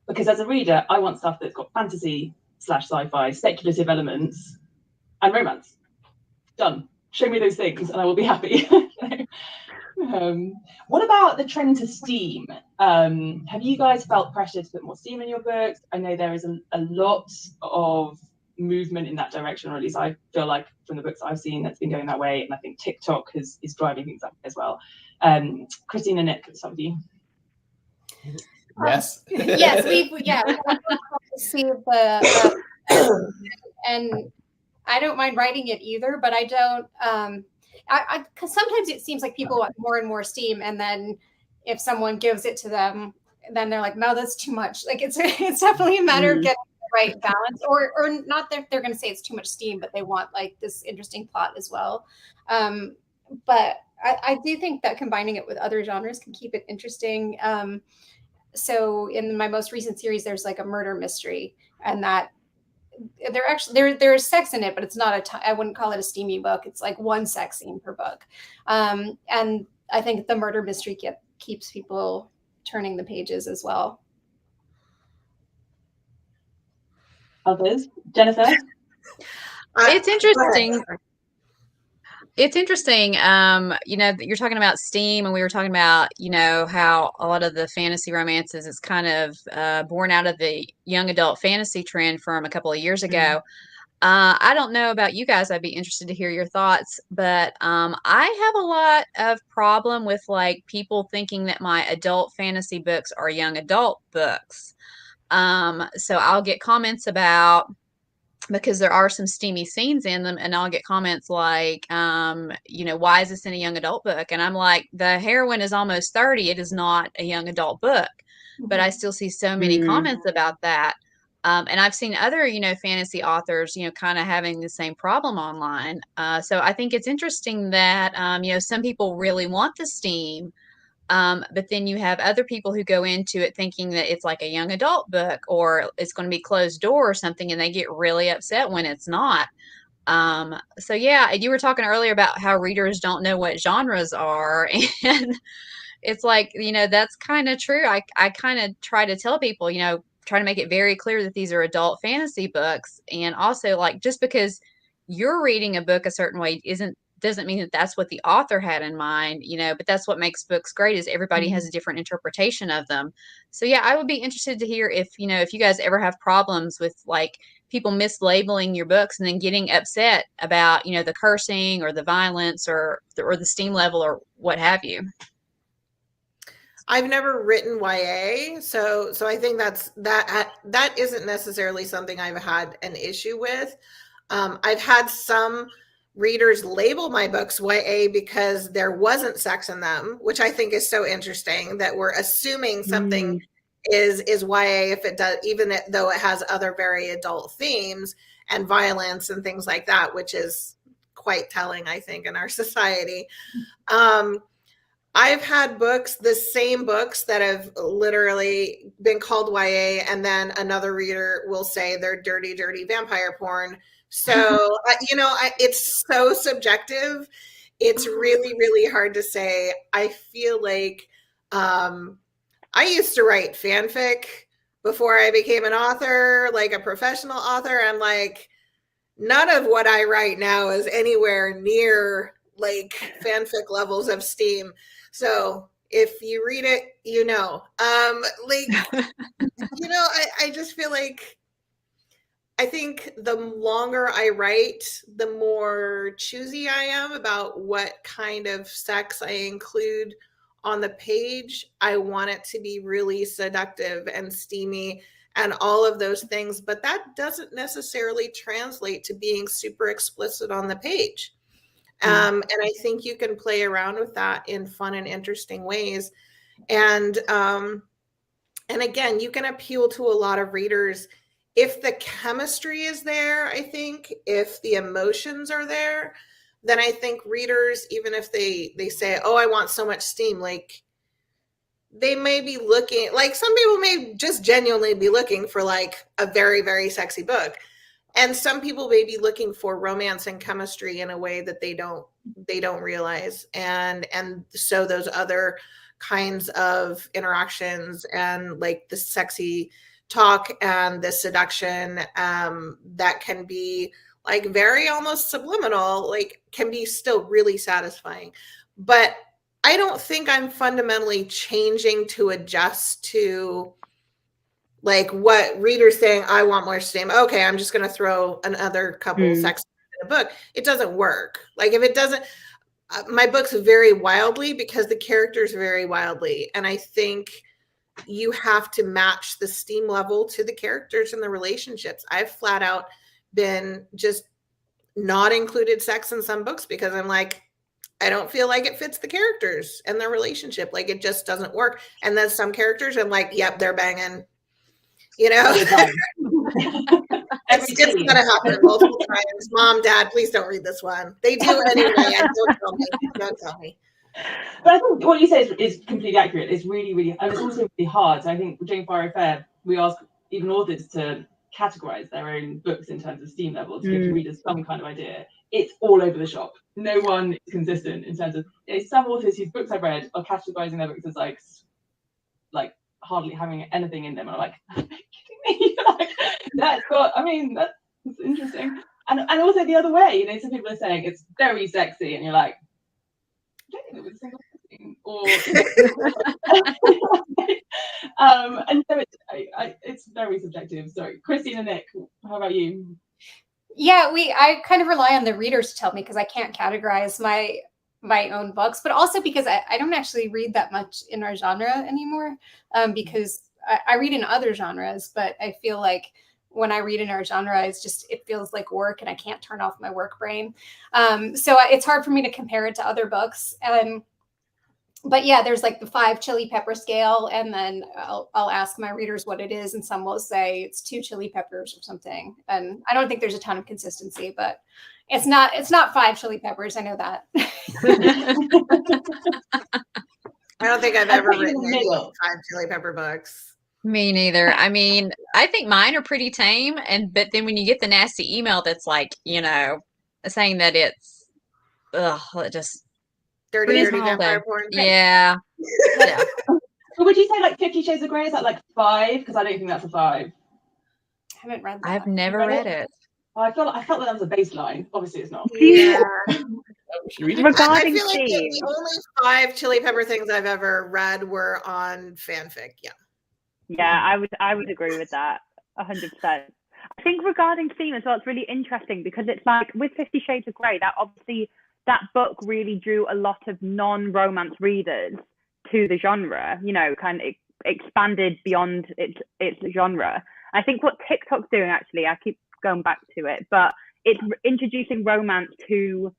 because as a reader, I want stuff that's got fantasy/sci-fi, speculative elements, and romance. Done. Show me those things and I will be happy. What about the trend to steam? Have you guys felt pressure to put more steam in your books? I know there is a lot of movement in that direction, or at least I feel like from the books I've seen that's been going that way. And I think TikTok is driving things up as well. Christine and Nick, start with you. Yes. Yes, we see the and I don't mind writing it either, but I don't. Because sometimes it seems like people want more and more steam, and then if someone gives it to them, then they're like, "No, that's too much." Like it's definitely a matter of getting the right balance, or not that they're going to say it's too much steam, but they want like this interesting plot as well. But I do think that combining it with other genres can keep it interesting. So in my most recent series, there's like a murder mystery, and that there's sex in it, but it's not I wouldn't call it a steamy book. It's like one sex scene per book. And I think the murder mystery keeps people turning the pages as well. Others? Jennifer? It's interesting. It's interesting. You're talking about steam, and we were talking about, how a lot of the fantasy romances is kind of born out of the young adult fantasy trend from a couple of years ago. I don't know about you guys. I'd be interested to hear your thoughts, but I have a lot of problem with like people thinking that my adult fantasy books are young adult books. So I'll get comments about, because there are some steamy scenes in them, and I'll get comments like, why is this in a young adult book? And I'm like, the heroine is almost 30. It is not a young adult book. But I still see so many comments about that. And I've seen other, fantasy authors, kind of having the same problem online. So I think it's interesting that, some people really want the steam. But then you have other people who go into it thinking that it's like a young adult book or it's going to be closed door or something, and they get really upset when it's not. So yeah, you were talking earlier about how readers don't know what genres are, and it's like, that's kind of true. I kind of try to tell people, try to make it very clear that these are adult fantasy books, and also like just because you're reading a book a certain way doesn't mean that that's what the author had in mind, but that's what makes books great, is everybody has a different interpretation of them. So yeah, I would be interested to hear if you guys ever have problems with like people mislabeling your books and then getting upset about, the cursing or the violence or the steam level or what have you. I've never written YA, so I think that isn't necessarily something I've had an issue with. I've had some readers label my books YA because there wasn't sex in them, which I think is so interesting, that we're assuming something is YA if it does, even though it has other very adult themes and violence and things like that, which is quite telling, I think, in our society. I've had books, the same books, that have literally been called YA, and then another reader will say they're dirty, dirty vampire porn. So, it's so subjective. It's really, really hard to say. I feel like I used to write fanfic before I became an author, like a professional author. I'm like, none of what I write now is anywhere near like fanfic levels of steam. So if you read it, I just feel like, I think the longer I write, the more choosy I am about what kind of sex I include on the page. I want it to be really seductive and steamy and all of those things, but that doesn't necessarily translate to being super explicit on the page. And I think you can play around with that in fun and interesting ways. And again, you can appeal to a lot of readers if the chemistry is there. I think if the emotions are there, then I think readers, even if they say, oh, I want so much steam, like they may be looking, like some people may just genuinely be looking for like a very, very sexy book. And some people may be looking for romance and chemistry in a way that they don't realize. And so those other kinds of interactions and like the sexy talk and the seduction that can be like very almost subliminal, like can be still really satisfying. But I don't think I'm fundamentally changing to adjust to like what readers saying, I want more steam. Okay, I'm just going to throw another couple sex in a book. It doesn't work. Like if it doesn't, my books vary wildly because the characters vary wildly. And I think you have to match the steam level to the characters and the relationships. I've flat out been just not included sex in some books because I'm like, I don't feel like it fits the characters and their relationship. Like it just doesn't work. And then some characters I'm like, yep, they're banging. It's going to happen multiple times. Mom, Dad, please don't read this one. They do anyway. And don't tell me. But I think what you say is completely accurate. It's really, really, and it's also really hard. So I think during Fiery Fair, we ask even authors to categorize their own books in terms of steam levels to give readers some kind of idea. It's all over the shop. No one is consistent in terms of, some authors whose books I've read are categorizing their books as like hardly having anything in them. And I'm like, are you kidding me? Like, that's interesting. And also the other way, some people are saying it's very sexy, and you're like, I don't think it was a single thing. Or and so it's very subjective. Sorry, Christine and Nick, how about you? Yeah, I kind of rely on the readers to tell me because I can't categorize my own books, but also because I don't actually read that much in our genre anymore, because I read in other genres, but I feel like when I read in our genre, it feels like work and I can't turn off my work brain. So it's hard for me to compare it to other books. But yeah, there's like the 5 chili pepper scale, and then I'll ask my readers what it is, and some will say it's 2 chili peppers or something. And I don't think there's a ton of consistency, but it's not 5 chili peppers. I know that. I don't think I've ever written any 5 chili pepper books. Me neither. I mean, I think mine are pretty tame, but then when you get the nasty email that's like, saying that it's, it just dirty vampire porn. Yeah. Yeah. But would you say like 50 Shades of Grey, is that like 5? Because I don't think that's a 5. I haven't read that. I've never read it. I felt like that was a baseline. Obviously, it's not. Yeah. Regarding I feel like themes, the only 5 chili pepper things I've ever read were on fanfic. Yeah. Yeah, I would agree with that 100%. I think regarding theme as well, it's really interesting because it's like with 50 Shades of Grey, that book really drew a lot of non-romance readers to the genre, kind of expanded beyond its genre. I think what TikTok's doing, actually, I keep going back to it, but it's introducing romance to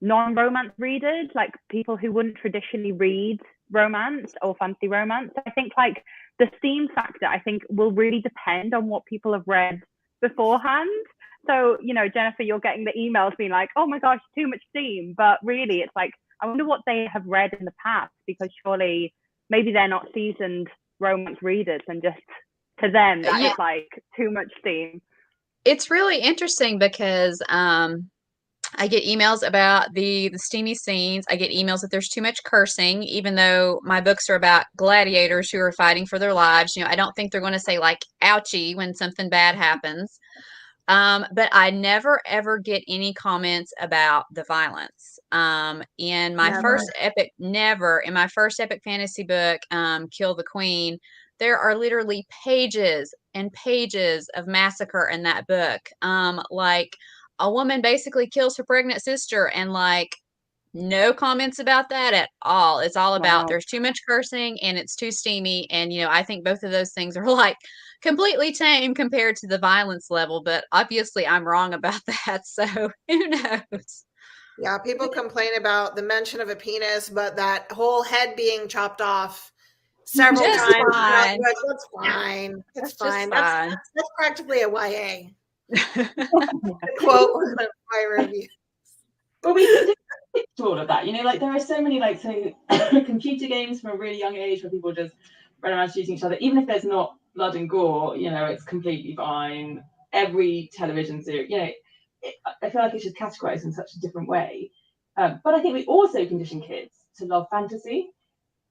non-romance readers, like people who wouldn't traditionally read romance or fantasy romance. I think like the theme factor, I think, will really depend on what people have read beforehand. So, Jennifer, you're getting the emails being like, oh my gosh, too much theme. But really, it's like, I wonder what they have read in the past, because surely maybe they're not seasoned romance readers, and just to them, that is like too much theme. It's really interesting because I get emails about the steamy scenes. I get emails that there's too much cursing, even though my books are about gladiators who are fighting for their lives. I don't think they're going to say like ouchie when something bad happens. But I never ever get any comments about the violence. In my first epic fantasy book, Kill the Queen, there are literally pages and pages of massacre in that book. Like a woman basically kills her pregnant sister, and like no comments about that at all. It's all about there's too much cursing and it's too steamy. And, I think both of those things are like completely tame compared to the violence level, but obviously I'm wrong about that. So who knows? Yeah, people complain about the mention of a penis, but that whole head being chopped off several times. Fine. That's fine. It's fine. That's practically a YA. Quote my review. But we can do all of that, like there are so many computer games from a really young age where people just run around shooting each other, even if there's not blood and gore, it's completely fine. Every television series, I feel like it's just categorized in such a different way. But I think we also condition kids to love fantasy,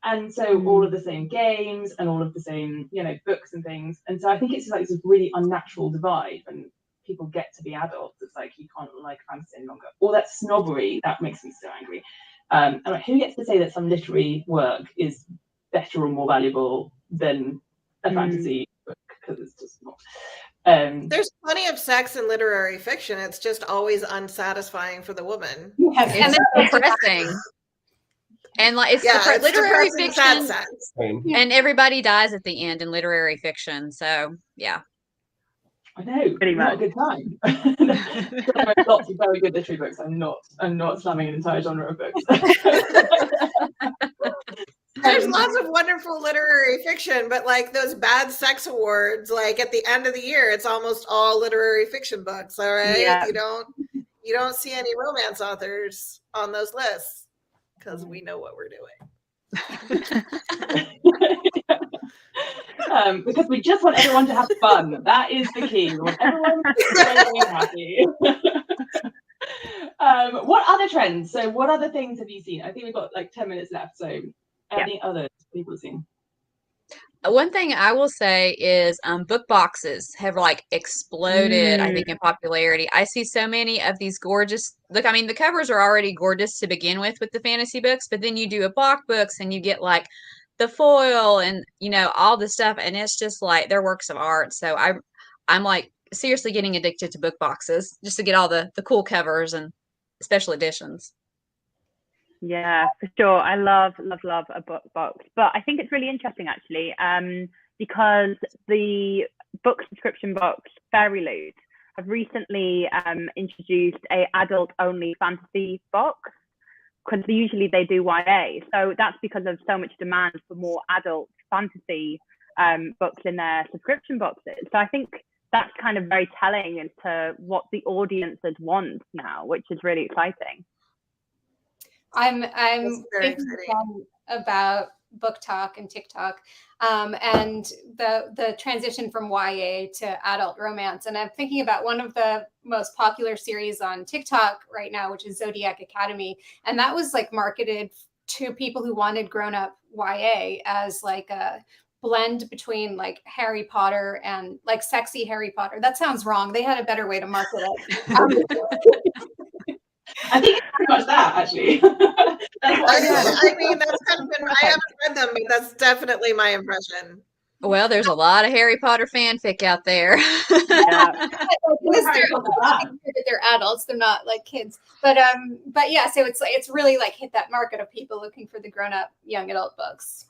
and so all of the same games and all of the same, books and things. And so I think it's just like this really unnatural divide when people get to be adults. It's like you can't like fantasy any longer. All that snobbery, that makes me so angry. And like, who gets to say that some literary work is better or more valuable than a fantasy book? Because it's just not. There's plenty of sex in literary fiction. It's just always unsatisfying for the woman. Yes, and it's depressing. And like it's literary fiction, and everybody dies at the end in literary fiction. So yeah. I know, pretty much. Not a good time. There are lots of very good literary books. I'm not slamming an entire genre of books. There's lots of wonderful literary fiction, but like those bad sex awards, like at the end of the year, it's almost all literary fiction books. All right, yeah. You don't see any romance authors on those lists because we know what we're doing. Because we just want everyone to have fun. That is the key. We want everyone to be happy. What other trends? So what other things have you seen? I think we've got like 10 minutes left. So any other people have seen? One thing I will say is book boxes have like exploded, I think, in popularity. I see so many of these gorgeous, the covers are already gorgeous to begin with the fantasy books, but then you do a block books and you get like the foil and all the stuff, and it's just like they're works of art. So I'm like seriously getting addicted to book boxes just to get all the cool covers and special editions. Yeah, for sure. I love a book box. But I think it's really interesting actually, because the book subscription box Fairy Loot have recently introduced a adult only fantasy box, because usually they do YA. So that's because of so much demand for more adult fantasy books in their subscription boxes. So I think that's kind of very telling as to what the audiences want now, which is really exciting. I'm very thinking exciting. about book talk and TikTok, and the transition from YA to adult romance. And I'm thinking about one of the most popular series on TikTok right now, which is Zodiac Academy. And that was like marketed to people who wanted grown-up YA as like a blend between like Harry Potter and like sexy Harry Potter. That sounds wrong. They had a better way to market it. I think it's pretty much that, actually. I mean, that's kind of been, I haven't read them, but that's definitely my impression. Well, there's a lot of Harry Potter fanfic out there. Yeah. They're adults, they're not like kids. But yeah, so it's really like hit that market of people looking for the grown-up young adult books.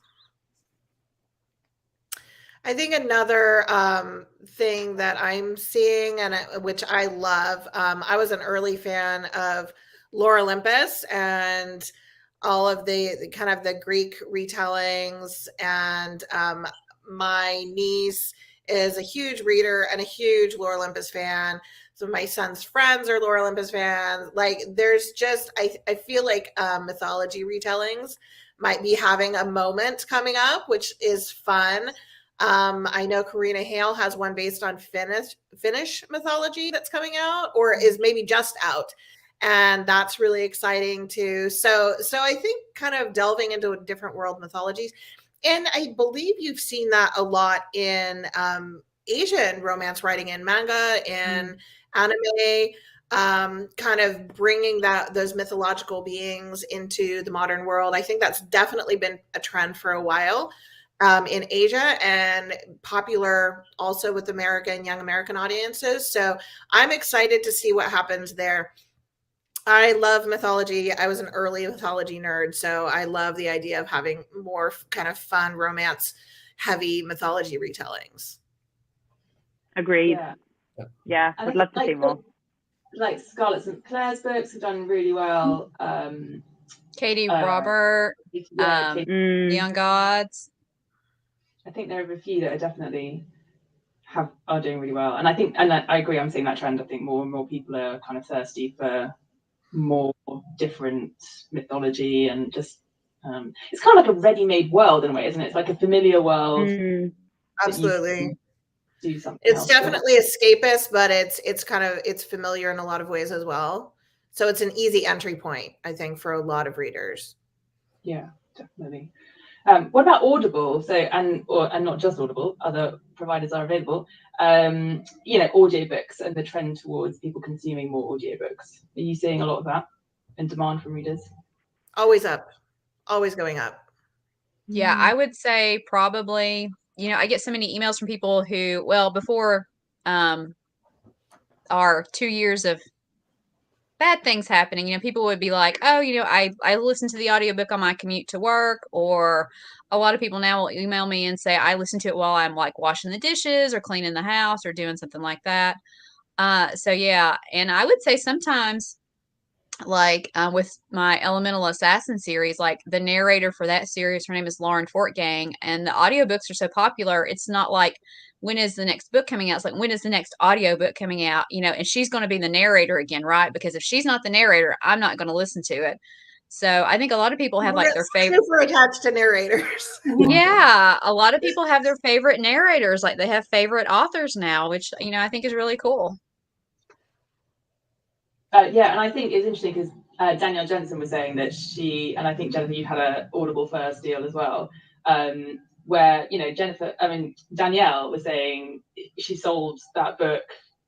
I think another thing that I'm seeing, and which I love, I was an early fan of Lore Olympus and all of the kind of the Greek retellings. And my niece is a huge reader and a huge Lore Olympus fan. So my son's friends are Lore Olympus fans. Like there's just, I feel like mythology retellings might be having a moment coming up, which is fun. I know Karina Hale has one based on Finnish mythology that's coming out, or is maybe just out, and that's really exciting too. So I think kind of delving into different world mythologies, and I believe you've seen that a lot in Asian romance writing, in manga and anime, kind of bringing those mythological beings into the modern world. I think that's definitely been a trend for a while. In Asia, and popular also with American young American audiences. So I'm excited to see what happens there. I love mythology. I was an early mythology nerd, so I love the idea of having more kind of fun, romance, heavy mythology retellings. Agreed. Yeah, I'd love to see more. Like Scarlet St. Clair's books have done really well. Katie Robert, Young Gods. I think there are a few that are definitely are doing really well, and I agree. I'm seeing that trend. I think more and more people are kind of thirsty for more different mythology, and just it's kind of like a ready-made world in a way, isn't it? It's like a familiar world. Absolutely. Do something. It's definitely escapist, but it's familiar in a lot of ways as well. So it's an easy entry point, I think, for a lot of readers. Yeah, definitely. What about Audible? So and not just Audible, other providers are available. Audiobooks and the trend towards people consuming more audiobooks. Are you seeing a lot of that in demand from readers? Always up, always going up. Yeah, I would say probably. I get so many emails from people who, well, before our 2 years of bad things happening, people would be like, oh, I listen to the audiobook on my commute to work, or a lot of people now will email me and say, I listen to it while I'm like washing the dishes or cleaning the house or doing something like that. So yeah, and I would say sometimes like with my Elemental Assassin series, like the narrator for that series, her name is Lauren Fortgang, and the audiobooks are so popular, it's not like, when is the next book coming out? It's like, when is the next audiobook coming out? And she's going to be the narrator again, right? Because if she's not the narrator, I'm not going to listen to it. So I think a lot of people have like their favorite. Super attached to narrators. Yeah, a lot of people have their favorite narrators, like they have favorite authors now, which I think is really cool. Yeah, and I think it's interesting because Danielle Jensen was saying that and I think Jennifer, you had a Audible First deal as well, where Danielle was saying she sold that book,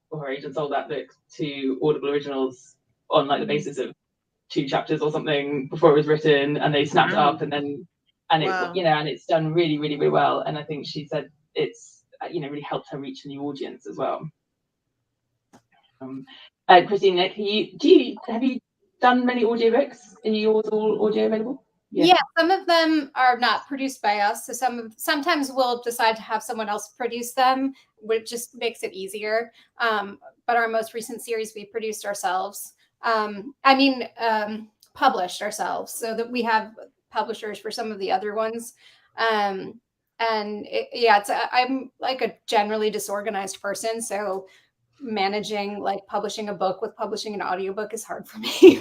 or her agent sold that book to Audible Originals on like the basis of 2 chapters or something before it was written, and they snapped it up, and it's done really, really, really well. And I think she said it's really helped her reach a new audience as well. Christine, Nick, have you done many audiobooks? Are yours all audio available? Yeah, some of them are not produced by us. So sometimes we'll decide to have someone else produce them, which just makes it easier. But our most recent series we produced ourselves. Published ourselves, so that we have publishers for some of the other ones. I'm like a generally disorganized person, so managing like publishing a book with publishing an audiobook is hard for me.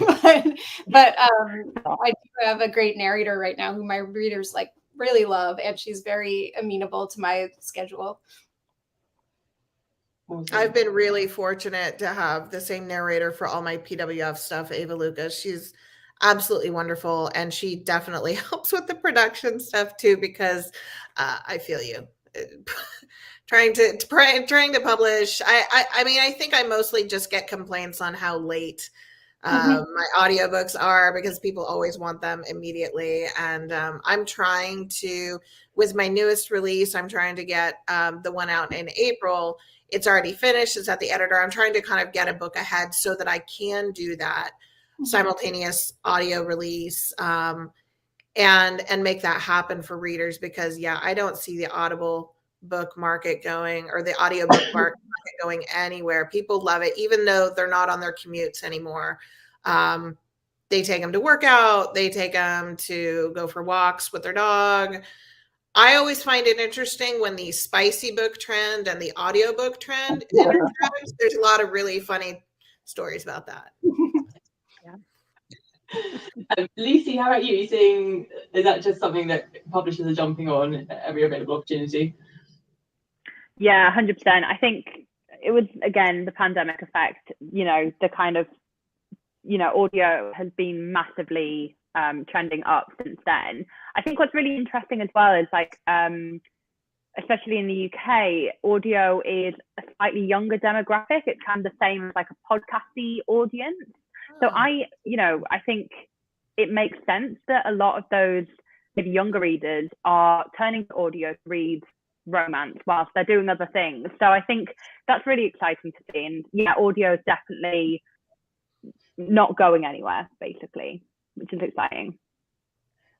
but I do have a great narrator right now who my readers like really love, and she's very amenable to my schedule. I've been really fortunate to have the same narrator for all my PWF stuff, Ava Lucas. She's absolutely wonderful, and she definitely helps with the production stuff too, because I feel you. trying to publish. I think I mostly just get complaints on how late my audiobooks are, because people always want them immediately. And I'm trying to, with my newest release, I'm trying to get the one out in April. It's already finished. It's at the editor. I'm trying to kind of get a book ahead so that I can do that simultaneous audio release and make that happen for readers, because I don't see the Audible book market going, or the audiobook market going anywhere. People love it, even though they're not on their commutes anymore. They take them to work out, they take them to go for walks with their dog. I always find it interesting when the spicy book trend and the audiobook trend intersect. There's a lot of really funny stories about that. Lucy, how about you? Is that just something that publishers are jumping on every available opportunity? Yeah, 100%. I think it was, again, the pandemic effect. The kind of, audio has been massively trending up since then. I think what's really interesting as well is like, especially in the UK, audio is a slightly younger demographic. It's kind of the same as like a podcasty audience. So I think it makes sense that a lot of those maybe younger readers are turning to audio to read romance whilst they're doing other things. So I think that's really exciting to see. And audio is definitely not going anywhere, basically, which is exciting.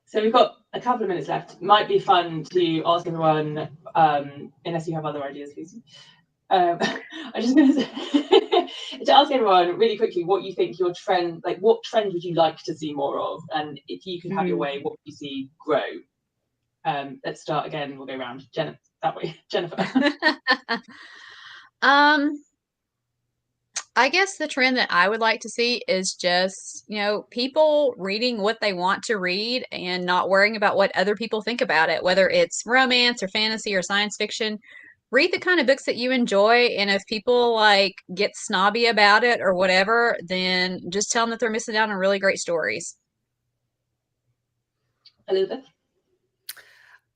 So we've got a couple of minutes left. Might be fun to ask everyone, unless you have other ideas, please. I'm just going to say, to ask everyone really quickly what you think your trend, like what trend would you like to see more of? And if you could have your way, what would you see grow? Let's start again. We'll go around. Jennifer. I guess the trend that I would like to see is just, people reading what they want to read and not worrying about what other people think about it, whether it's romance or fantasy or science fiction. Read the kind of books that you enjoy, and if people like get snobby about it or whatever, then just tell them that they're missing out on really great stories. Elizabeth?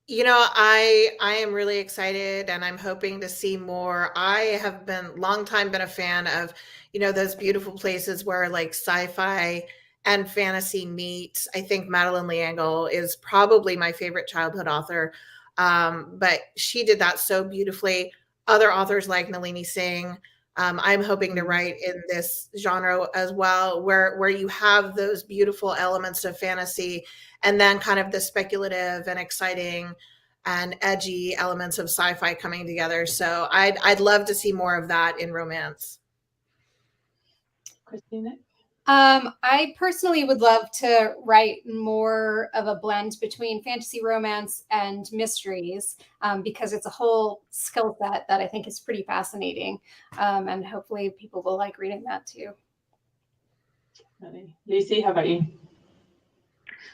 I am really excited, and I'm hoping to see more. I have long time been a fan of, those beautiful places where like sci-fi and fantasy meet. I think Madeleine L'Engle is probably my favorite childhood author. But she did that so beautifully. Other authors like Nalini Singh, I'm hoping to write in this genre as well, where you have those beautiful elements of fantasy and then kind of the speculative and exciting and edgy elements of sci-fi coming together. So I'd love to see more of that in romance. Christina? I personally would love to write more of a blend between fantasy romance and mysteries, because it's a whole skill set that I think is pretty fascinating. And hopefully people will like reading that too. Lucy, how about you?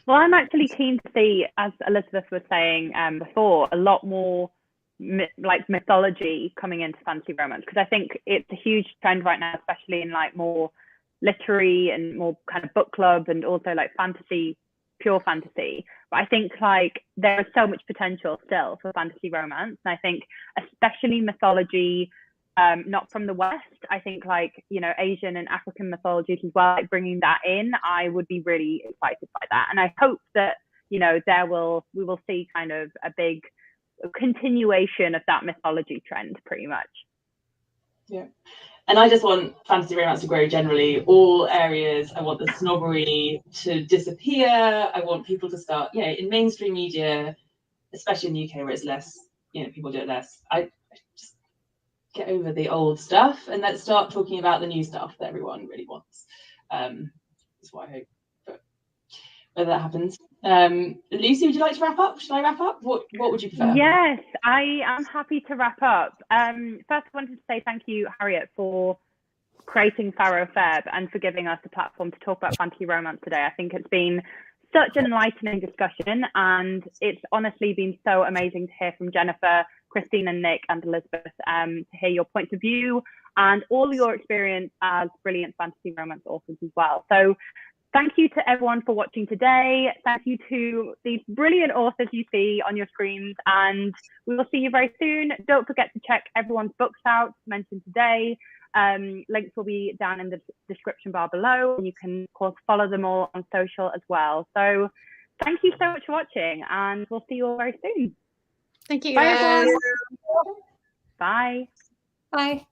Well, I'm actually keen to see, as Elizabeth was saying before, a lot more like mythology coming into fantasy romance, because I think it's a huge trend right now, especially in like more literary and more kind of book club and also like fantasy, pure fantasy. But I think like there is so much potential still for fantasy romance, and I think especially mythology, not from the West. I think like, Asian and African mythologies as well, like bringing that in, I would be really excited by that. And I hope that, we will see kind of a big continuation of that mythology trend pretty much. Yeah. And I just want fantasy romance to grow generally, all areas. I want the snobbery to disappear. I want people to start, in mainstream media, especially in the UK where it's less, people do it less. I just get over the old stuff and let's start talking about the new stuff that everyone really wants. That's what I hope. But whether that happens. Lucy, would you like to wrap up? Should I wrap up? What would you prefer? Yes, I am happy to wrap up. First, I wanted to say thank you, Harriet, for creating Pharaoh Feb and for giving us a platform to talk about fantasy romance today. I think it's been such an enlightening discussion, and it's honestly been so amazing to hear from Jennifer, Christine, and Nick and Elizabeth, to hear your points of view and all your experience as brilliant fantasy romance authors as well. So thank you to everyone for watching today. Thank you to these brilliant authors you see on your screens, and we will see you very soon. Don't forget to check everyone's books out mentioned today. Links will be down in the description bar below, and you can of course follow them all on social as well. So thank you so much for watching, and we'll see you all very soon. Thank you, Bye, guys. everyone. Bye. Bye.